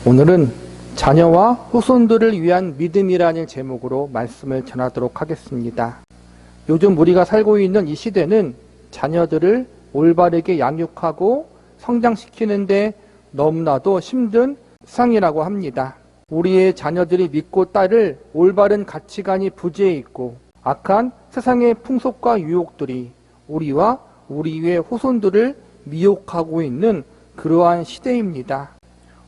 오늘은 자녀와 후손들을 위한 믿음이라는 제목으로 말씀을 전하도록 하겠습니다. 요즘 우리가 살고 있는 이 시대는 자녀들을 올바르게 양육하고 성장시키는데 너무나도 힘든 세상이라고 합니다. 우리의 자녀들이 믿고 따를 올바른 가치관이 부재해 있고 악한 세상의 풍속과 유혹들이 우리와 우리의 후손들을 미혹하고 있는 그러한 시대입니다.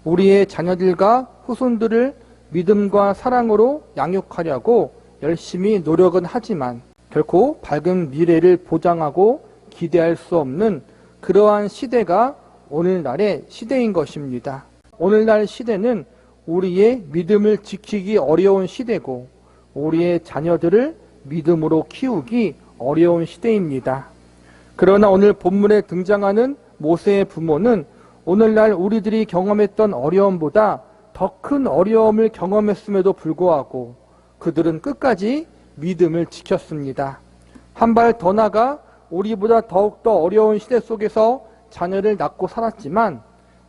우리의 자녀들과 후손들을 믿음과 사랑으로 양육하려고 열심히 노력은 하지만 결코 밝은 미래를 보장하고 기대할 수 없는 그러한 시대가 오늘날의 시대인 것입니다. 오늘날 시대는 우리의 믿음을 지키기 어려운 시대고 우리의 자녀들을 믿음으로 키우기 어려운 시대입니다. 그러나 오늘 본문에 등장하는 모세의 부모는 오늘날 우리들이 경험했던 어려움보다 더 큰 어려움을 경험했음에도 불구하고 그들은 끝까지 믿음을 지켰습니다. 한 발 더 나가 우리보다 더욱더 어려운 시대 속에서 자녀를 낳고 살았지만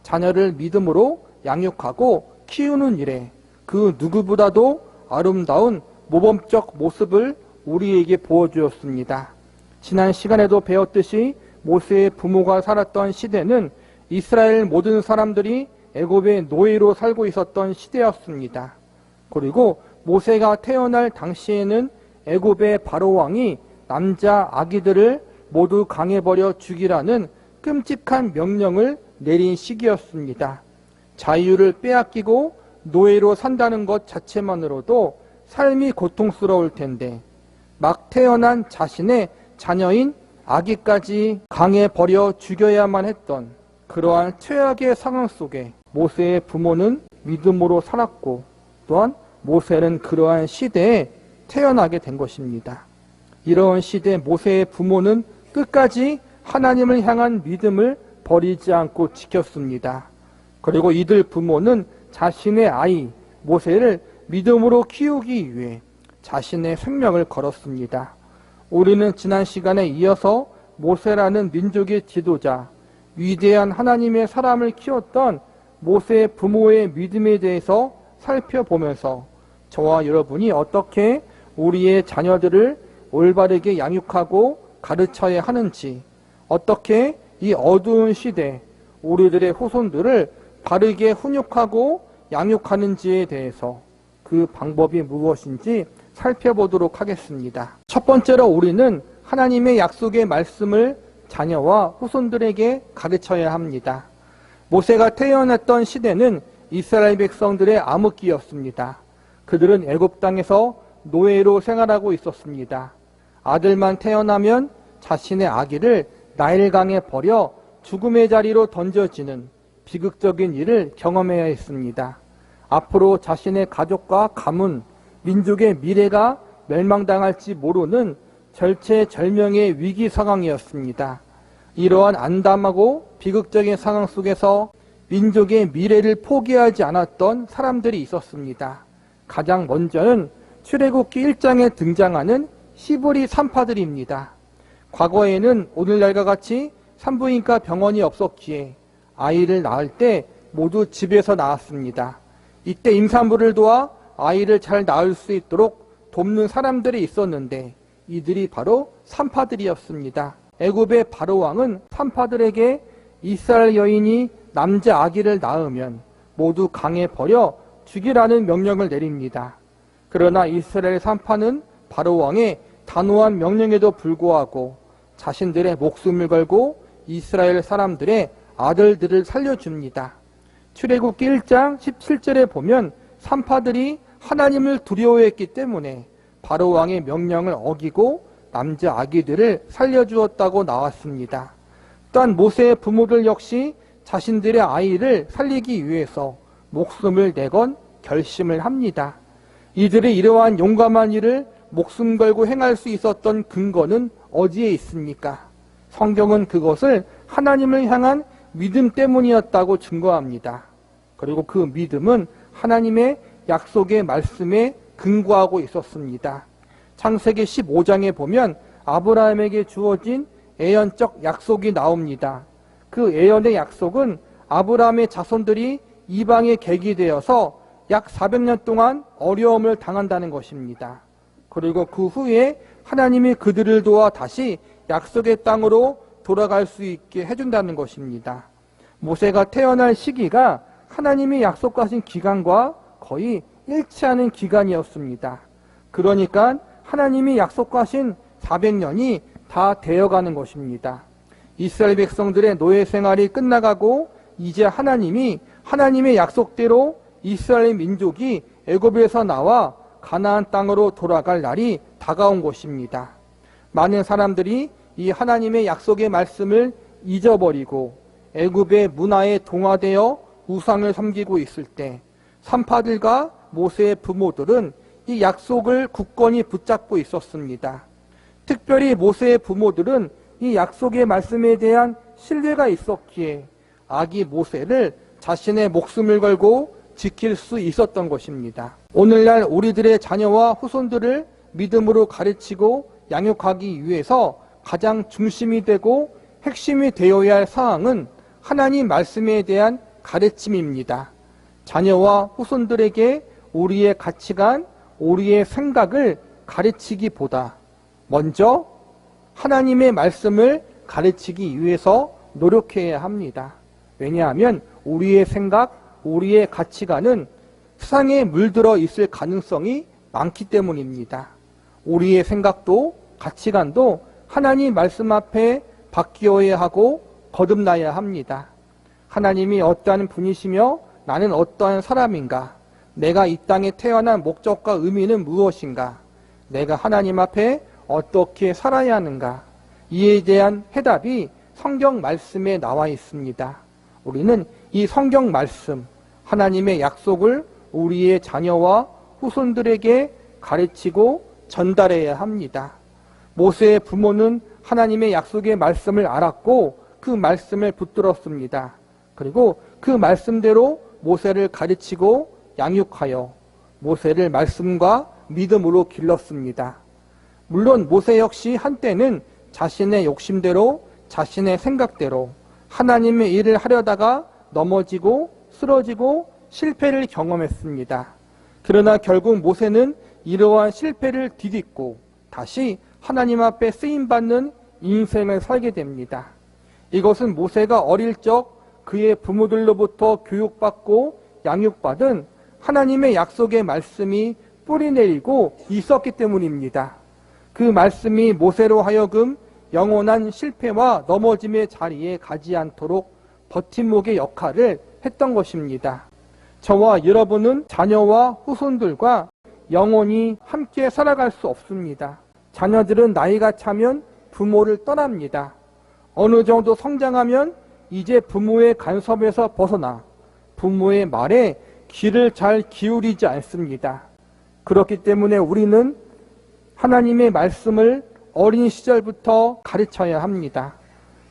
자녀를 믿음으로 양육하고 키우는 일에 그 누구보다도 아름다운 모범적 모습을 우리에게 보여주었습니다. 지난 시간에도 배웠듯이 모세의 부모가 살았던 시대는 이스라엘 모든 사람들이 애굽의 노예로 살고 있었던 시대였습니다. 그리고 모세가 태어날 당시에는 애굽의 바로 왕이 남자 아기들을 모두 강해버려 죽이라는 끔찍한 명령을 내린 시기였습니다. 자유를 빼앗기고 노예로 산다는 것 자체만으로도 삶이 고통스러울 텐데 막 태어난 자신의 자녀인 아기까지 강해버려 죽여야만 했던 그러한 최악의 상황 속에 모세의 부모는 믿음으로 살았고 또한 모세는 그러한 시대에 태어나게 된 것입니다. 이러한 시대 모세의 부모는 끝까지 하나님을 향한 믿음을 버리지 않고 지켰습니다. 그리고 이들 부모는 자신의 아이 모세를 믿음으로 키우기 위해 자신의 생명을 걸었습니다. 우리는 지난 시간에 이어서 모세라는 민족의 지도자, 위대한 하나님의 사람을 키웠던 모세의 부모의 믿음에 대해서 살펴보면서 저와 여러분이 어떻게 우리의 자녀들을 올바르게 양육하고 가르쳐야 하는지, 어떻게 이 어두운 시대 우리들의 후손들을 바르게 훈육하고 양육하는지에 대해서 그 방법이 무엇인지 살펴보도록 하겠습니다. 첫 번째로 우리는 하나님의 약속의 말씀을 자녀와 후손들에게 가르쳐야 합니다. 모세가 태어났던 시대는 이스라엘 백성들의 암흑기였습니다. 그들은 애굽 땅에서 노예로 생활하고 있었습니다. 아들만 태어나면 자신의 아기를 나일강에 버려 죽음의 자리로 던져지는 비극적인 일을 경험해야 했습니다. 앞으로 자신의 가족과 가문, 민족의 미래가 멸망당할지 모르는 절체절명의 위기 상황이었습니다. 이러한 안담하고 비극적인 상황 속에서 민족의 미래를 포기하지 않았던 사람들이 있었습니다. 가장 먼저는 출애굽기 1장에 등장하는 히브리 산파들입니다. 과거에는 오늘날과 같이 산부인과 병원이 없었기에 아이를 낳을 때 모두 집에서 낳았습니다. 이때 임산부를 도와 아이를 잘 낳을 수 있도록 돕는 사람들이 있었는데 이들이 바로 산파들이었습니다. 애굽의 바로 왕은 산파들에게 이스라엘 여인이 남자 아기를 낳으면 모두 강에 버려 죽이라는 명령을 내립니다. 그러나 이스라엘 산파는 바로 왕의 단호한 명령에도 불구하고 자신들의 목숨을 걸고 이스라엘 사람들의 아들들을 살려줍니다. 출애굽기 1장 17절에 보면 산파들이 하나님을 두려워했기 때문에 바로 왕의 명령을 어기고 남자 아기들을 살려주었다고 나왔습니다. 또한 모세의 부모들 역시 자신들의 아이를 살리기 위해서 목숨을 내건 결심을 합니다. 이들의 이러한 용감한 일을 목숨 걸고 행할 수 있었던 근거는 어디에 있습니까? 성경은 그것을 하나님을 향한 믿음 때문이었다고 증거합니다. 그리고 그 믿음은 하나님의 약속의 말씀에 근거하고 있었습니다. 창세기 15장에 보면 아브라함에게 주어진 애연적 약속이 나옵니다. 그 애연의 약속은 아브라함의 자손들이 이방의 객이 되어서 약 400년 동안 어려움을 당한다는 것입니다. 그리고 그 후에 하나님이 그들을 도와 다시 약속의 땅으로 돌아갈 수 있게 해준다는 것입니다. 모세가 태어날 시기가 하나님이 약속하신 기간과 거의 일치하는 기간이었습니다. 그러니까 하나님이 약속하신 400년이 다 되어가는 것입니다. 이스라엘 백성들의 노예 생활이 끝나가고 이제 하나님이 하나님의 약속대로 이스라엘 민족이 애굽에서 나와 가나안 땅으로 돌아갈 날이 다가온 것입니다. 많은 사람들이 이 하나님의 약속의 말씀을 잊어버리고 애굽의 문화에 동화되어 우상을 섬기고 있을 때 산파들과 모세의 부모들은 이 약속을 굳건히 붙잡고 있었습니다. 특별히 모세의 부모들은 이 약속의 말씀에 대한 신뢰가 있었기에 아기 모세를 자신의 목숨을 걸고 지킬 수 있었던 것입니다. 오늘날 우리들의 자녀와 후손들을 믿음으로 가르치고 양육하기 위해서 가장 중심이 되고 핵심이 되어야 할 사항은 하나님 말씀에 대한 가르침입니다. 자녀와 후손들에게 우리의 가치관, 우리의 생각을 가르치기보다 먼저 하나님의 말씀을 가르치기 위해서 노력해야 합니다. 왜냐하면 우리의 생각, 우리의 가치관은 세상에 물들어 있을 가능성이 많기 때문입니다. 우리의 생각도 가치관도 하나님 말씀 앞에 바뀌어야 하고 거듭나야 합니다. 하나님이 어떠한 분이시며 나는 어떠한 사람인가? 내가 이 땅에 태어난 목적과 의미는 무엇인가? 내가 하나님 앞에 어떻게 살아야 하는가? 이에 대한 해답이 성경 말씀에 나와 있습니다. 우리는 이 성경 말씀, 하나님의 약속을 우리의 자녀와 후손들에게 가르치고 전달해야 합니다. 모세의 부모는 하나님의 약속의 말씀을 알았고 그 말씀을 붙들었습니다. 그리고 그 말씀대로 모세를 가르치고 양육하여 모세를 말씀과 믿음으로 길렀습니다. 물론 모세 역시 한때는 자신의 욕심대로 자신의 생각대로 하나님의 일을 하려다가 넘어지고 쓰러지고 실패를 경험했습니다. 그러나 결국 모세는 이러한 실패를 디딛고 다시 하나님 앞에 쓰임받는 인생을 살게 됩니다. 이것은 모세가 어릴 적 그의 부모들로부터 교육받고 양육받은 하나님의 약속의 말씀이 뿌리내리고 있었기 때문입니다. 그 말씀이 모세로 하여금 영원한 실패와 넘어짐의 자리에 가지 않도록 버팀목의 역할을 했던 것입니다. 저와 여러분은 자녀와 후손들과 영원히 함께 살아갈 수 없습니다. 자녀들은 나이가 차면 부모를 떠납니다. 어느 정도 성장하면 이제 부모의 간섭에서 벗어나 부모의 말에 귀를 잘 기울이지 않습니다. 그렇기 때문에 우리는 하나님의 말씀을 어린 시절부터 가르쳐야 합니다.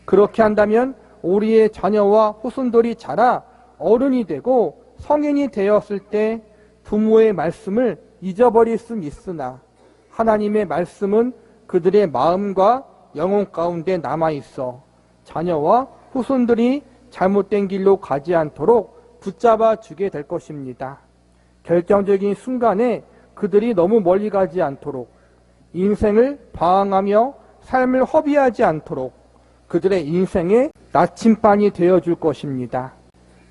그렇게 한다면 우리의 자녀와 후손들이 자라 어른이 되고 성인이 되었을 때 부모의 말씀을 잊어버릴 수는 있으나 하나님의 말씀은 그들의 마음과 영혼 가운데 남아있어 자녀와 후손들이 잘못된 길로 가지 않도록 붙잡아 주게 될 것입니다. 결정적인 순간에 그들이 너무 멀리 가지 않도록 인생을 방황하며 삶을 허비하지 않도록 그들의 인생의 나침반이 되어줄 것입니다.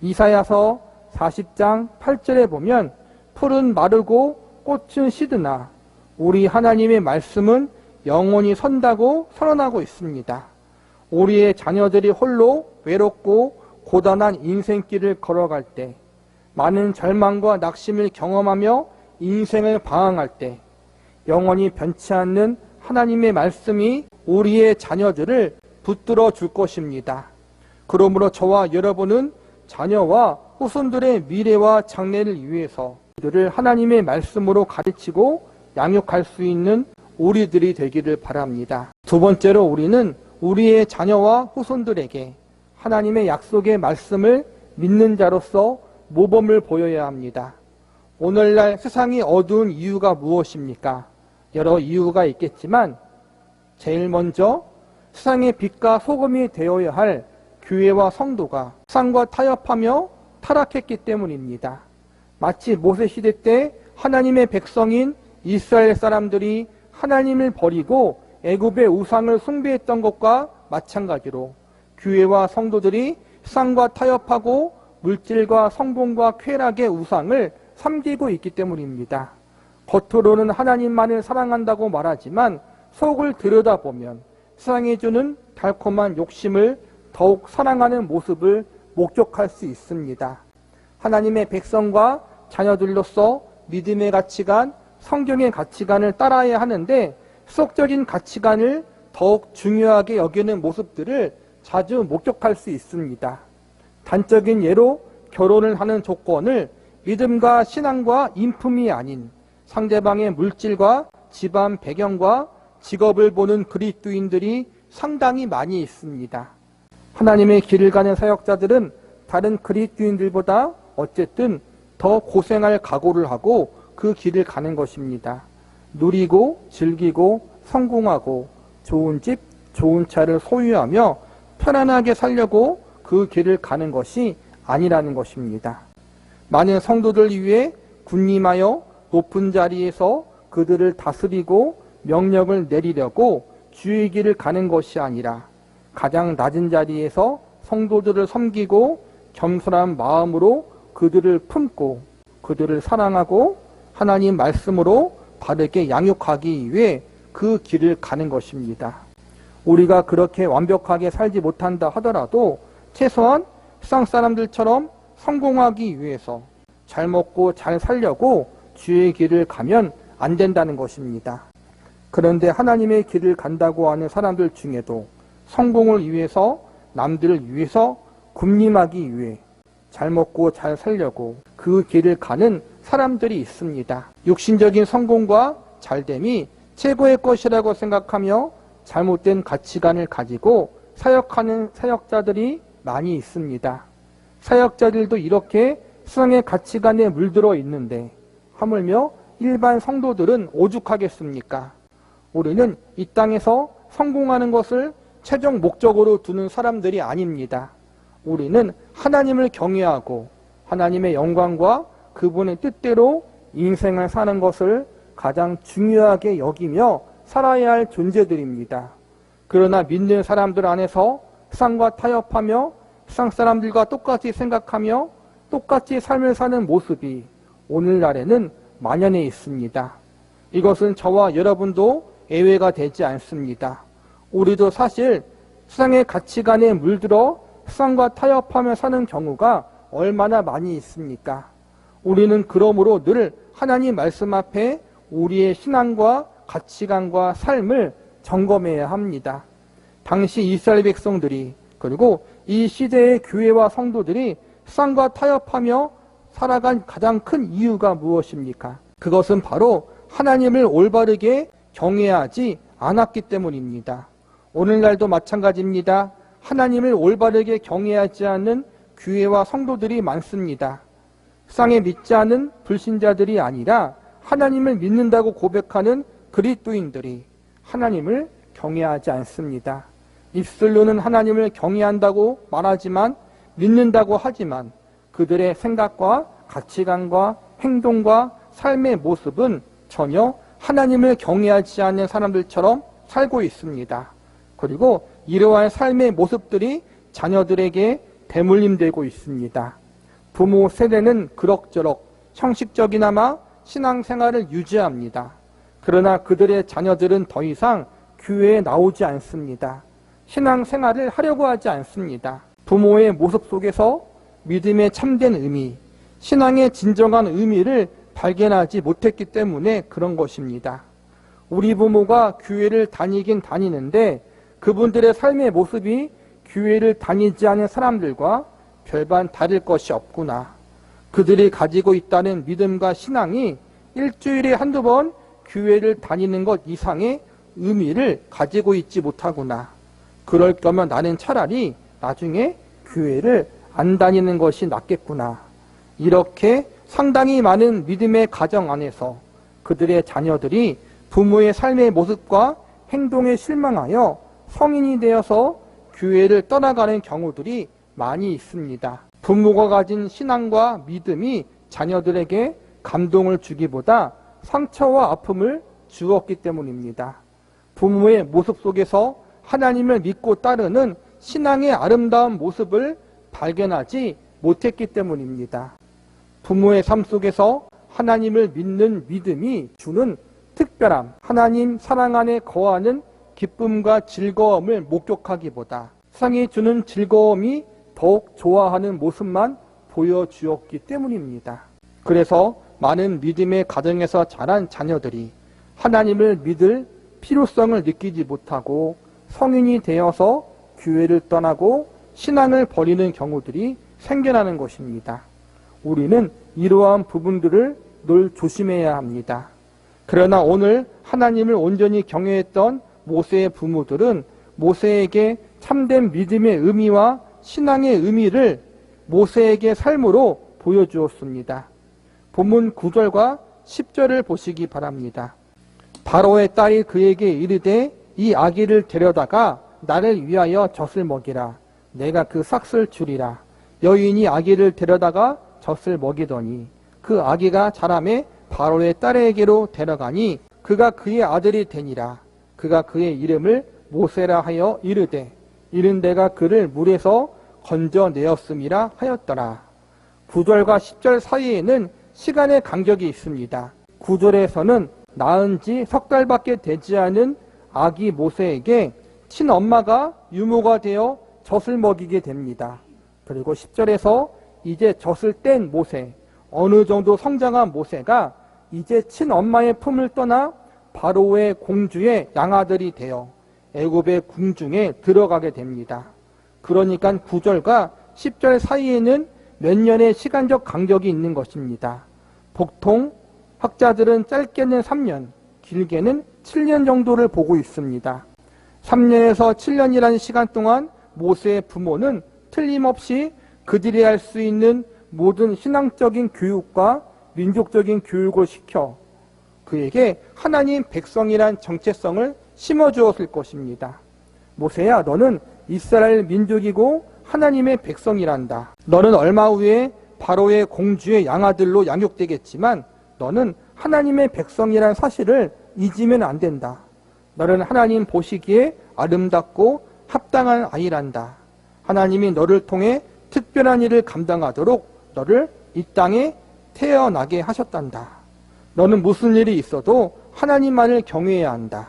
이사야서 40장 8절에 보면 풀은 마르고 꽃은 시드나 우리 하나님의 말씀은 영원히 선다고 선언하고 있습니다. 우리의 자녀들이 홀로 외롭고 고단한 인생길을 걸어갈 때, 많은 절망과 낙심을 경험하며 인생을 방황할 때 영원히 변치 않는 하나님의 말씀이 우리의 자녀들을 붙들어 줄 것입니다. 그러므로 저와 여러분은 자녀와 후손들의 미래와 장래를 위해서 그들을 하나님의 말씀으로 가르치고 양육할 수 있는 우리들이 되기를 바랍니다. 두 번째로 우리는 우리의 자녀와 후손들에게 하나님의 약속의 말씀을 믿는 자로서 모범을 보여야 합니다. 오늘날 세상이 어두운 이유가 무엇입니까? 여러 이유가 있겠지만 제일 먼저 세상의 빛과 소금이 되어야 할 교회와 성도가 세상과 타협하며 타락했기 때문입니다. 마치 모세 시대 때 하나님의 백성인 이스라엘 사람들이 하나님을 버리고 애굽의 우상을 숭배했던 것과 마찬가지로 교회와 성도들이 세상과 타협하고 물질과 성공과 쾌락의 우상을 섬기고 있기 때문입니다. 겉으로는 하나님만을 사랑한다고 말하지만 속을 들여다보면 세상이 주는 달콤한 욕심을 더욱 사랑하는 모습을 목격할 수 있습니다. 하나님의 백성과 자녀들로서 믿음의 가치관, 성경의 가치관을 따라야 하는데 세속적인 가치관을 더욱 중요하게 여기는 모습들을 자주 목격할 수 있습니다. 단적인 예로 결혼을 하는 조건을 믿음과 신앙과 인품이 아닌 상대방의 물질과 집안 배경과 직업을 보는 그리스도인들이 상당히 많이 있습니다. 하나님의 길을 가는 사역자들은 다른 그리스도인들보다 어쨌든 더 고생할 각오를 하고 그 길을 가는 것입니다. 누리고 즐기고 성공하고 좋은 집, 좋은 차를 소유하며 편안하게 살려고 그 길을 가는 것이 아니라는 것입니다. 많은 성도들 위해 군림하여 높은 자리에서 그들을 다스리고 명령을 내리려고 주의 길을 가는 것이 아니라 가장 낮은 자리에서 성도들을 섬기고 겸손한 마음으로 그들을 품고 그들을 사랑하고 하나님 말씀으로 바르게 양육하기 위해 그 길을 가는 것입니다. 우리가 그렇게 완벽하게 살지 못한다 하더라도 최소한 세상 사람들처럼 성공하기 위해서 잘 먹고 잘 살려고 주의 길을 가면 안 된다는 것입니다. 그런데 하나님의 길을 간다고 하는 사람들 중에도 성공을 위해서 남들을 위해서 군림하기 위해 잘 먹고 잘 살려고 그 길을 가는 사람들이 있습니다. 육신적인 성공과 잘됨이 최고의 것이라고 생각하며 잘못된 가치관을 가지고 사역하는 사역자들이 많이 있습니다. 사역자들도 이렇게 세상의 가치관에 물들어 있는데 하물며 일반 성도들은 오죽하겠습니까? 우리는 이 땅에서 성공하는 것을 최종 목적으로 두는 사람들이 아닙니다. 우리는 하나님을 경외하고 하나님의 영광과 그분의 뜻대로 인생을 사는 것을 가장 중요하게 여기며 살아야 할 존재들입니다. 그러나 믿는 사람들 안에서 세상과 타협하며 세상 사람들과 똑같이 생각하며 똑같이 삶을 사는 모습이 오늘날에는 만연해 있습니다. 이것은 저와 여러분도 예외가 되지 않습니다. 우리도 사실 세상의 가치관에 물들어 세상과 타협하며 사는 경우가 얼마나 많이 있습니까? 우리는 그러므로 늘 하나님 말씀 앞에 우리의 신앙과 가치관과 삶을 점검해야 합니다. 당시 이스라엘 백성들이 그리고 이 시대의 교회와 성도들이 세상과 타협하며 살아간 가장 큰 이유가 무엇입니까? 그것은 바로 하나님을 올바르게 경외하지 않았기 때문입니다. 오늘날도 마찬가지입니다. 하나님을 올바르게 경외하지 않는 교회와 성도들이 많습니다. 세상에 믿지 않는 불신자들이 아니라 하나님을 믿는다고 고백하는 그리스도인들이 하나님을 경외하지 않습니다. 입술로는 하나님을 경외한다고 말하지만 믿는다고 하지만 그들의 생각과 가치관과 행동과 삶의 모습은 전혀 하나님을 경외하지 않는 사람들처럼 살고 있습니다. 그리고 이러한 삶의 모습들이 자녀들에게 대물림되고 있습니다. 부모 세대는 그럭저럭 형식적이나마 신앙생활을 유지합니다. 그러나 그들의 자녀들은 더 이상 교회에 나오지 않습니다. 신앙생활을 하려고 하지 않습니다. 부모의 모습 속에서 믿음의 참된 의미, 신앙의 진정한 의미를 발견하지 못했기 때문에 그런 것입니다. 우리 부모가 교회를 다니긴 다니는데 그분들의 삶의 모습이 교회를 다니지 않은 사람들과 별반 다를 것이 없구나. 그들이 가지고 있다는 믿음과 신앙이 일주일에 한두 번 교회를 다니는 것 이상의 의미를 가지고 있지 못하구나. 그럴 거면 나는 차라리 나중에 교회를 안 다니는 것이 낫겠구나. 이렇게 상당히 많은 믿음의 가정 안에서 그들의 자녀들이 부모의 삶의 모습과 행동에 실망하여 성인이 되어서 교회를 떠나가는 경우들이 많이 있습니다. 부모가 가진 신앙과 믿음이 자녀들에게 감동을 주기보다 상처와 아픔을 주었기 때문입니다. 부모의 모습 속에서 하나님을 믿고 따르는 신앙의 아름다운 모습을 발견하지 못했기 때문입니다. 부모의 삶 속에서 하나님을 믿는 믿음이 주는 특별함, 하나님 사랑 안에 거하는 기쁨과 즐거움을 목격하기보다 세상이 주는 즐거움이 더욱 좋아하는 모습만 보여주었기 때문입니다. 그래서 많은 믿음의 가정에서 자란 자녀들이 하나님을 믿을 필요성을 느끼지 못하고 성인이 되어서 교회를 떠나고 신앙을 버리는 경우들이 생겨나는 것입니다. 우리는 이러한 부분들을 늘 조심해야 합니다. 그러나 오늘 하나님을 온전히 경외했던 모세의 부모들은 모세에게 참된 믿음의 의미와 신앙의 의미를 모세에게 삶으로 보여주었습니다. 본문 9절과 10절을 보시기 바랍니다. 바로의 딸이 그에게 이르되 이 아기를 데려다가 나를 위하여 젖을 먹이라. 내가 그 삭을 주리라. 여인이 아기를 데려다가 젖을 먹이더니 그 아기가 자라매 바로의 딸에게로 데려가니 그가 그의 아들이 되니라. 그가 그의 이름을 모세라 하여 이르되 이른 내가 그를 물에서 건져내었음이라 하였더라. 9절과 10절 사이에는 시간의 간격이 있습니다. 9절에서는 낳은 지 석 달밖에 되지 않은 아기 모세에게 친엄마가 유모가 되어 젖을 먹이게 됩니다. 그리고 10절에서 이제 젖을 뗀 모세, 어느 정도 성장한 모세가 이제 친엄마의 품을 떠나 바로의 공주의 양아들이 되어 애굽의 궁중에 들어가게 됩니다. 그러니까 9절과 10절 사이에는 몇 년의 시간적 간격이 있는 것입니다. 보통 학자들은 짧게는 3년, 길게는 7년 정도를 보고 있습니다. 3년에서 7년이라는 시간 동안 모세의 부모는 틀림없이 그들이 할 수 있는 모든 신앙적인 교육과 민족적인 교육을 시켜 그에게 하나님 백성이란 정체성을 심어주었을 것입니다. 모세야, 너는 이스라엘 민족이고 하나님의 백성이란다. 너는 얼마 후에 바로의 공주의 양아들로 양육되겠지만 너는 하나님의 백성이란 사실을 잊으면 안 된다. 너는 하나님 보시기에 아름답고 합당한 아이란다. 하나님이 너를 통해 특별한 일을 감당하도록 너를 이 땅에 태어나게 하셨단다. 너는 무슨 일이 있어도 하나님만을 경외해야 한다.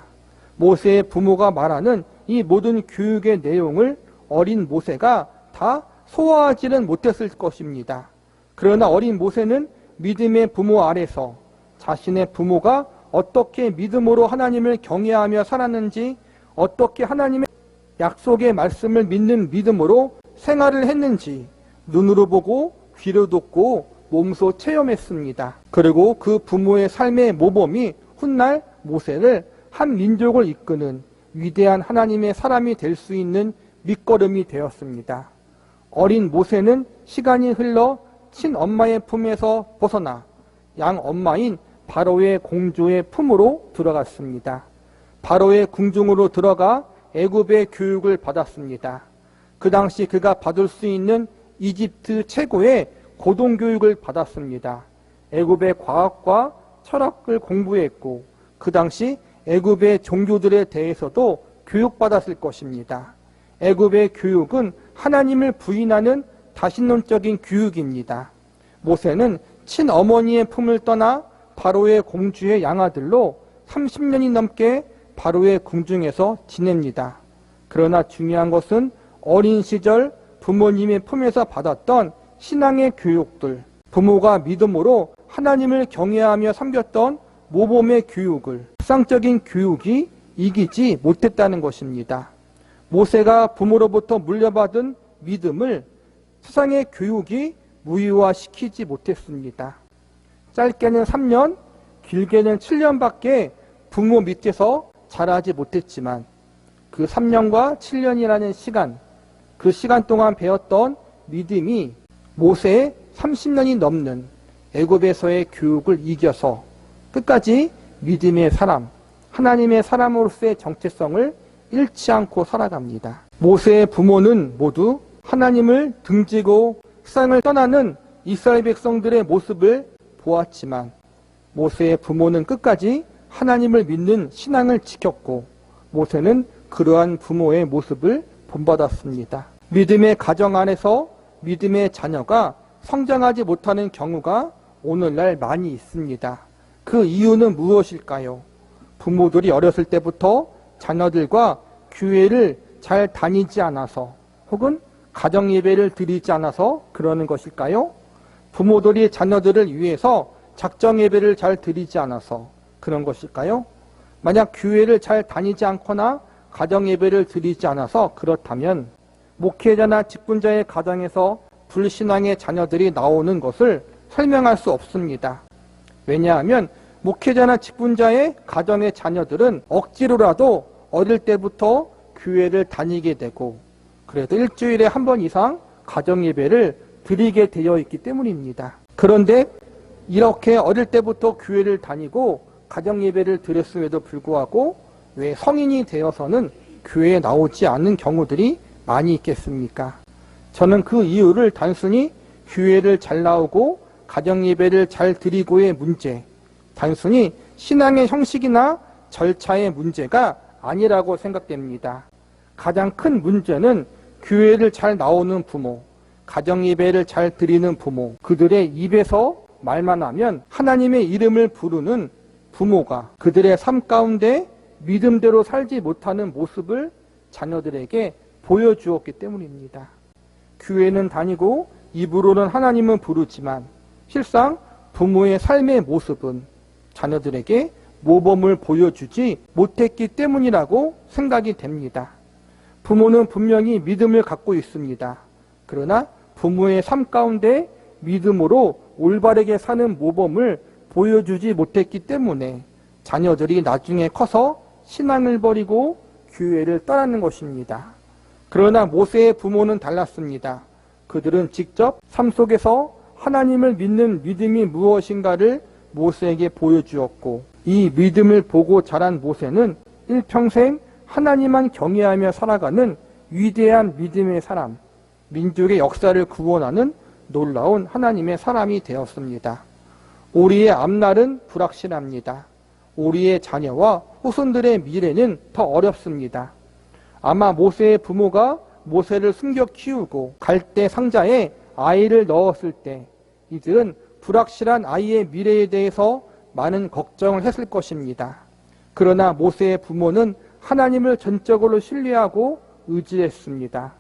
모세의 부모가 말하는 이 모든 교육의 내용을 어린 모세가 다 소화하지는 못했을 것입니다. 그러나 어린 모세는 믿음의 부모 아래서 자신의 부모가 어떻게 믿음으로 하나님을 경외하며 살았는지, 어떻게 하나님의 약속의 말씀을 믿는 믿음으로 생활을 했는지 눈으로 보고 귀로 듣고 몸소 체험했습니다. 그리고 그 부모의 삶의 모범이 훗날 모세를 한 민족을 이끄는 위대한 하나님의 사람이 될 수 있는 밑거름이 되었습니다. 어린 모세는 시간이 흘러 친엄마의 품에서 벗어나 양엄마인 바로의 공주의 품으로 들어갔습니다. 바로의 궁중으로 들어가 애굽의 교육을 받았습니다. 그 당시 그가 받을 수 있는 이집트 최고의 고등교육을 받았습니다. 애굽의 과학과 철학을 공부했고 그 당시 애굽의 종교들에 대해서도 교육받았을 것입니다. 애굽의 교육은 하나님을 부인하는 다신론적인 교육입니다. 모세는 친어머니의 품을 떠나 바로의 공주의 양아들로 30년이 넘게 바로의 궁중에서 지냅니다. 그러나 중요한 것은 어린 시절 부모님의 품에서 받았던 신앙의 교육들, 부모가 믿음으로 하나님을 경외하며 섬겼던 모범의 교육을 세상적인 교육이 이기지 못했다는 것입니다. 모세가 부모로부터 물려받은 믿음을 세상의 교육이 무효화시키지 못했습니다. 짧게는 3년, 길게는 7년밖에 부모 밑에서 자라지 못했지만 그 3년과 7년이라는 시간, 그 시간 동안 배웠던 믿음이 모세의 30년이 넘는 애굽에서의 교육을 이겨서 끝까지 믿음의 사람, 하나님의 사람으로서의 정체성을 잃지 않고 살아갑니다. 모세의 부모는 모두 하나님을 등지고 세상을 떠나는 이스라엘 백성들의 모습을 보았지만 모세의 부모는 끝까지 하나님을 믿는 신앙을 지켰고 모세는 그러한 부모의 모습을 본받았습니다. 믿음의 가정 안에서 믿음의 자녀가 성장하지 못하는 경우가 오늘날 많이 있습니다. 그 이유는 무엇일까요? 부모들이 어렸을 때부터 자녀들과 교회를 잘 다니지 않아서 혹은 가정 예배를 드리지 않아서 그러는 것일까요? 부모들이 자녀들을 위해서 작정 예배를 잘 드리지 않아서 그런 것일까요? 만약 교회를 잘 다니지 않거나 가정 예배를 드리지 않아서 그렇다면 목회자나 직분자의 가정에서 불신앙의 자녀들이 나오는 것을 설명할 수 없습니다. 왜냐하면 목회자나 직분자의 가정의 자녀들은 억지로라도 어릴 때부터 교회를 다니게 되고 그래도 일주일에 한 번 이상 가정 예배를 드리게 되어 있기 때문입니다. 그런데 이렇게 어릴 때부터 교회를 다니고 가정 예배를 드렸음에도 불구하고 왜 성인이 되어서는 교회에 나오지 않는 경우들이 많이 있겠습니까? 저는 그 이유를 단순히 교회를 잘 나오고 가정 예배를 잘 드리고의 문제, 단순히 신앙의 형식이나 절차의 문제가 아니라고 생각됩니다. 가장 큰 문제는 교회를 잘 나오는 부모, 가정 예배를 잘 드리는 부모, 그들의 입에서 말만 하면 하나님의 이름을 부르는 부모가 그들의 삶 가운데 믿음대로 살지 못하는 모습을 자녀들에게 보여주었기 때문입니다. 교회는 다니고 입으로는 하나님은 부르지만 실상 부모의 삶의 모습은 자녀들에게 모범을 보여주지 못했기 때문이라고 생각이 됩니다. 부모는 분명히 믿음을 갖고 있습니다. 그러나 부모의 삶 가운데 믿음으로 올바르게 사는 모범을 보여주지 못했기 때문에 자녀들이 나중에 커서 신앙을 버리고 교회를 떠나는 것입니다. 그러나 모세의 부모는 달랐습니다. 그들은 직접 삶 속에서 하나님을 믿는 믿음이 무엇인가를 모세에게 보여주었고 이 믿음을 보고 자란 모세는 일평생 하나님만 경외하며 살아가는 위대한 믿음의 사람, 민족의 역사를 구원하는 놀라운 하나님의 사람이 되었습니다. 우리의 앞날은 불확실합니다. 우리의 자녀와 후손들의 미래는 더 어렵습니다. 아마 모세의 부모가 모세를 숨겨 키우고 갈대 상자에 아이를 넣었을 때 이들은 불확실한 아이의 미래에 대해서 많은 걱정을 했을 것입니다. 그러나 모세의 부모는 하나님을 전적으로 신뢰하고 의지했습니다.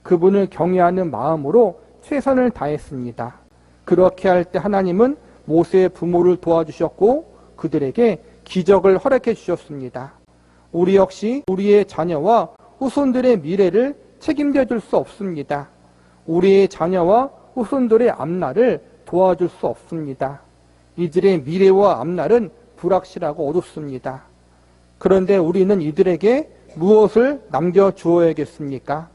그분을 경외하는 마음으로 최선을 다했습니다. 그렇게 할 때 하나님은 모세의 부모를 도와주셨고 그들에게 기적을 허락해 주셨습니다. 우리 역시 우리의 자녀와 후손들의 미래를 책임져 줄 수 없습니다. 우리의 자녀와 후손들의 앞날을 도와줄 수 없습니다. 이들의 미래와 앞날은 불확실하고 어둡습니다. 그런데 우리는 이들에게 무엇을 남겨주어야겠습니까?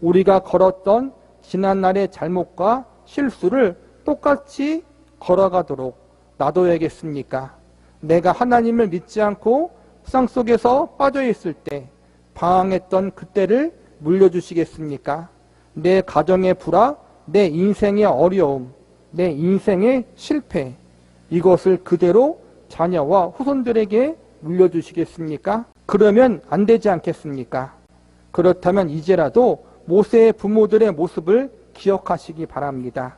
우리가 걸었던 지난날의 잘못과 실수를 똑같이 걸어가도록 놔둬야겠습니까? 내가 하나님을 믿지 않고 세상 속에서 빠져있을 때 방황했던 그때를 물려주시겠습니까? 내 가정의 불화, 내 인생의 어려움, 내 인생의 실패, 이것을 그대로 자녀와 후손들에게 물려주시겠습니까? 그러면 안 되지 않겠습니까? 그렇다면 이제라도 모세의 부모들의 모습을 기억하시기 바랍니다.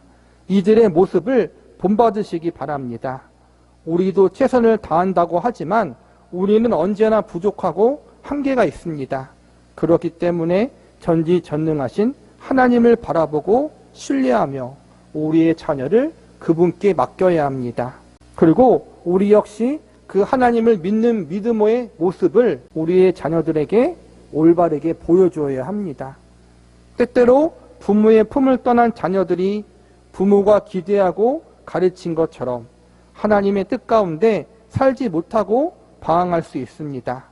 이들의 모습을 본받으시기 바랍니다. 우리도 최선을 다한다고 하지만 우리는 언제나 부족하고 한계가 있습니다. 그렇기 때문에 전지전능하신 하나님을 바라보고 신뢰하며 우리의 자녀를 그분께 맡겨야 합니다. 그리고 우리 역시 그 하나님을 믿는 믿음의 모습을 우리의 자녀들에게 올바르게 보여줘야 합니다. 때때로 부모의 품을 떠난 자녀들이 부모가 기대하고 가르친 것처럼 하나님의 뜻 가운데 살지 못하고 방황할 수 있습니다.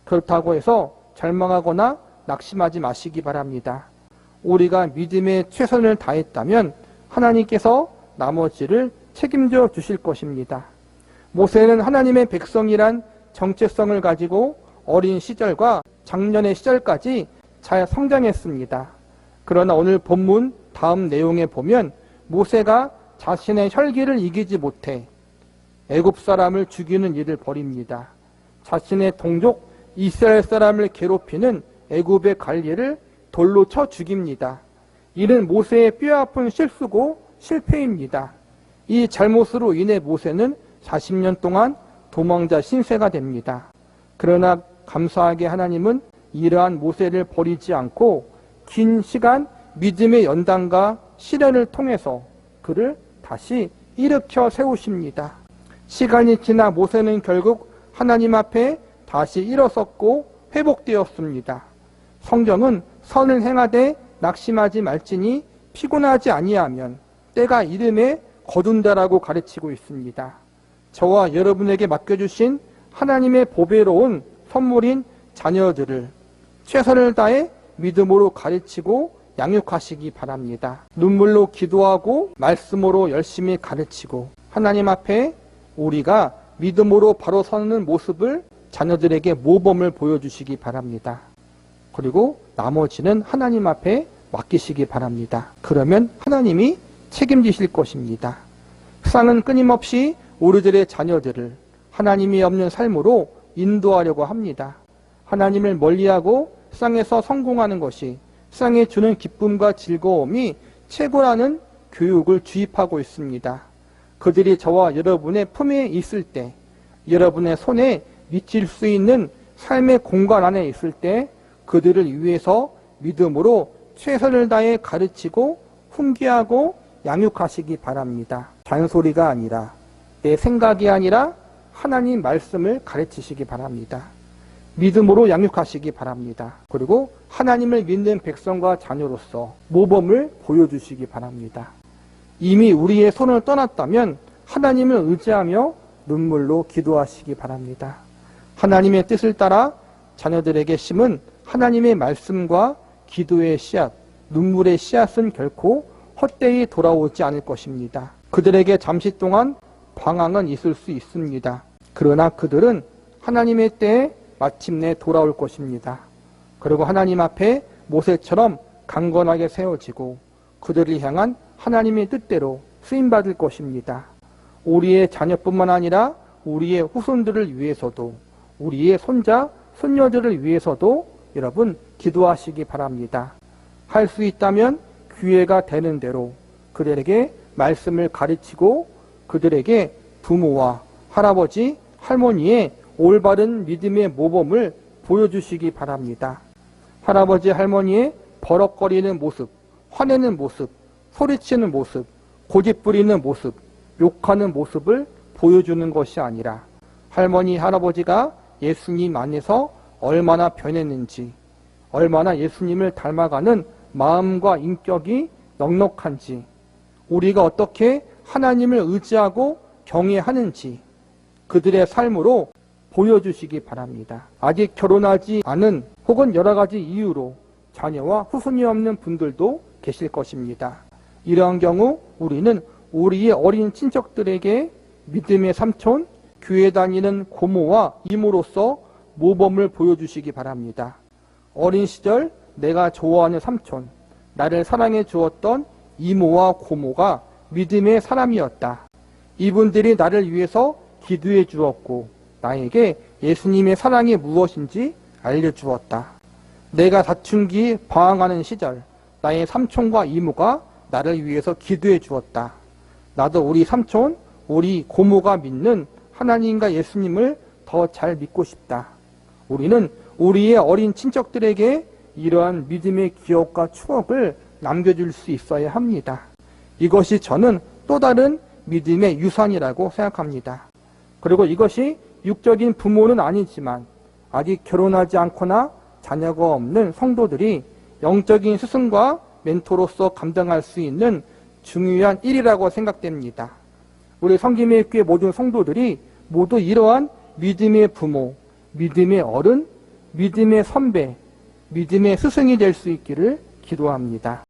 그렇다고 해서 절망하거나 낙심하지 마시기 바랍니다. 우리가 믿음에 최선을 다했다면 하나님께서 나머지를 책임져 주실 것입니다. 모세는 하나님의 백성이란 정체성을 가지고 어린 시절과 장년의 시절까지 잘 성장했습니다. 그러나 오늘 본문 다음 내용에 보면 모세가 자신의 혈기를 이기지 못해 애굽 사람을 죽이는 일을 벌입니다. 자신의 동족 이스라엘 사람을 괴롭히는 애굽의 관리를 돌로 쳐 죽입니다. 이는 모세의 뼈아픈 실수고 실패입니다. 이 잘못으로 인해 모세는 40년 동안 도망자 신세가 됩니다. 그러나 감사하게 하나님은 이러한 모세를 버리지 않고 긴 시간 믿음의 연단과 시련을 통해서 그를 다시 일으켜 세우십니다. 시간이 지나 모세는 결국 하나님 앞에 다시 일어섰고 회복되었습니다. 성경은 선을 행하되 낙심하지 말지니 피곤하지 아니하면 때가 이름에 거둔다라고 가르치고 있습니다. 저와 여러분에게 맡겨주신 하나님의 보배로운 선물인 자녀들을 최선을 다해 믿음으로 가르치고 양육하시기 바랍니다. 눈물로 기도하고 말씀으로 열심히 가르치고 하나님 앞에 우리가 믿음으로 바로 서는 모습을 자녀들에게 모범을 보여주시기 바랍니다. 그리고 나머지는 하나님 앞에 맡기시기 바랍니다. 그러면 하나님이 책임지실 것입니다. 세상은 끊임없이 우리들의 자녀들을 하나님이 없는 삶으로 인도하려고 합니다. 하나님을 멀리하고 세상에서 성공하는 것이 세상에 주는 기쁨과 즐거움이 최고라는 교육을 주입하고 있습니다. 그들이 저와 여러분의 품에 있을 때, 여러분의 손에 미칠 수 있는 삶의 공간 안에 있을 때 그들을 위해서 믿음으로 최선을 다해 가르치고 훈계하고 양육하시기 바랍니다. 잔소리가 아니라 내 생각이 아니라 하나님 말씀을 가르치시기 바랍니다. 믿음으로 양육하시기 바랍니다. 그리고 하나님을 믿는 백성과 자녀로서 모범을 보여주시기 바랍니다. 이미 우리의 손을 떠났다면 하나님을 의지하며 눈물로 기도하시기 바랍니다. 하나님의 뜻을 따라 자녀들에게 심은 하나님의 말씀과 기도의 씨앗, 눈물의 씨앗은 결코 헛되이 돌아오지 않을 것입니다. 그들에게 잠시 동안 방황은 있을 수 있습니다. 그러나 그들은 하나님의 때에 마침내 돌아올 것입니다. 그리고 하나님 앞에 모세처럼 강건하게 세워지고 그들을 향한 하나님의 뜻대로 쓰임받을 것입니다. 우리의 자녀뿐만 아니라 우리의 후손들을 위해서도 우리의 손자, 손녀들을 위해서도 여러분 기도하시기 바랍니다. 할 수 있다면 기회가 되는 대로 그들에게 말씀을 가르치고 그들에게 부모와 할아버지, 할머니의 올바른 믿음의 모범을 보여주시기 바랍니다. 할아버지, 할머니의 버럭거리는 모습, 화내는 모습, 소리치는 모습, 고집부리는 모습, 욕하는 모습을 보여주는 것이 아니라 할머니, 할아버지가 예수님 안에서 얼마나 변했는지, 얼마나 예수님을 닮아가는 마음과 인격이 넉넉한지, 우리가 어떻게 하나님을 의지하고 경외하는지 그들의 삶으로 보여주시기 바랍니다. 아직 결혼하지 않은 혹은 여러 가지 이유로 자녀와 후손이 없는 분들도 계실 것입니다. 이러한 경우 우리는 우리의 어린 친척들에게 믿음의 삼촌, 교회 다니는 고모와 이모로서 모범을 보여주시기 바랍니다. 어린 시절 내가 좋아하는 삼촌, 나를 사랑해 주었던 이모와 고모가 믿음의 사람이었다. 이분들이 나를 위해서 기도해 주었고 나에게 예수님의 사랑이 무엇인지 알려주었다. 내가 사춘기 방황하는 시절 나의 삼촌과 이모가 나를 위해서 기도해 주었다. 나도 우리 삼촌, 우리 고모가 믿는 하나님과 예수님을 더 잘 믿고 싶다. 우리는 우리의 어린 친척들에게 이러한 믿음의 기억과 추억을 남겨줄 수 있어야 합니다. 이것이 저는 또 다른 믿음의 유산이라고 생각합니다. 그리고 이것이 육적인 부모는 아니지만 아직 결혼하지 않거나 자녀가 없는 성도들이 영적인 스승과 멘토로서 감당할 수 있는 중요한 일이라고 생각됩니다. 우리 성김의 교회 모든 성도들이 모두 이러한 믿음의 부모, 믿음의 어른, 믿음의 선배, 믿음의 스승이 될 수 있기를 기도합니다.